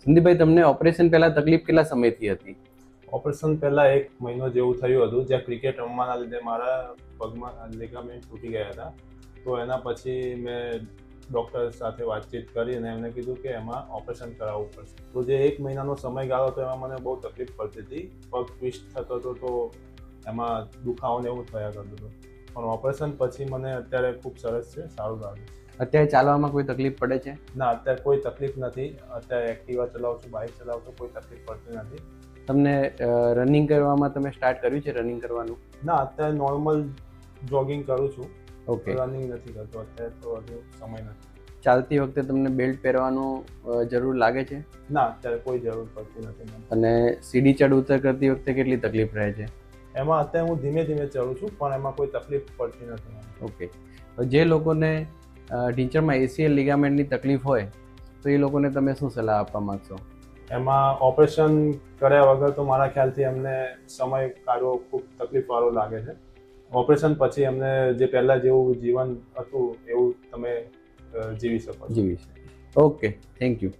સંદીપભાઈ, તમને ઓપરેશન પહેલા તકલીફ કેટલા સમયથી હતી? ઓપરેશન પહેલા 1 મહિનો જેવું થયું હતું, જ્યાં ક્રિકેટ રમવાના લીધે મારા પગમાં લિગામેન્ટ તૂટી ગયા હતા. તો એના પછી મેં ડૉક્ટર સાથે વાતચીત કરી અને એમને કીધું કે એમાં ઓપરેશન કરાવવું પડશે. તો જે 1 મહિનાનો સમયગાળો હતો એમાં મને બહુ તકલીફ પડતી હતી. પગ ટ્વિસ્ટ થતો હતો તો એમાં દુખાવો ને એવું થયા કરતું હતું. પણ ઓપરેશન પછી મને અત્યારે ખૂબ સરસ છે, સારું લાગે છે. અત્યારે ચાલવામાં કોઈ તકલીફ પડે છે? ના, અત્યારે કોઈ તકલીફ નથી. અત્યારે એક્ટિવા ચલાવું છું, બાઇક ચલાવું છું, કોઈ તકલીફ પડતી નથી. તમને રનિંગ કરવામાં તમે સ્ટાર્ટ કર્યું છે રનિંગ કરવાનું? ના, અત્યારે નોર્મલ જોગિંગ કરું છું. ઓકે. રનિંગ નથી કરતો અત્યારે, તો હજુ સમય નથી. ચાલતી વખતે તમને બેલ્ટ પહેરવાનું જરૂર લાગે છે? ના, અત્યારે કોઈ જરૂર પડતી નથી મને. અને સીડી ચડ ઉતર કરતી વખતે કેટલી તકલીફ રહે છે? એમાં અત્યારે હું ધીમે ધીમે ચડું છું, પણ એમાં કોઈ તકલીફ પડતી નથી મને. ઓકે. જે લોકોને ઢીંચણમાં એસીએલ લિગામેન્ટની તકલીફ હોય તો એ લોકોને તમે શું સલાહ આપવા માંગશો? એમાં ઓપરેશન કર્યા વગર તો મારા ખ્યાલથી એમને સમય કાઢવો ખૂબ તકલીફવાળો લાગે છે. ઓપરેશન પછી એમને જે પહેલાં જેવું જીવન હતું એવું તમે જીવી શકો છો. જીવી શકે. Okay, thank you.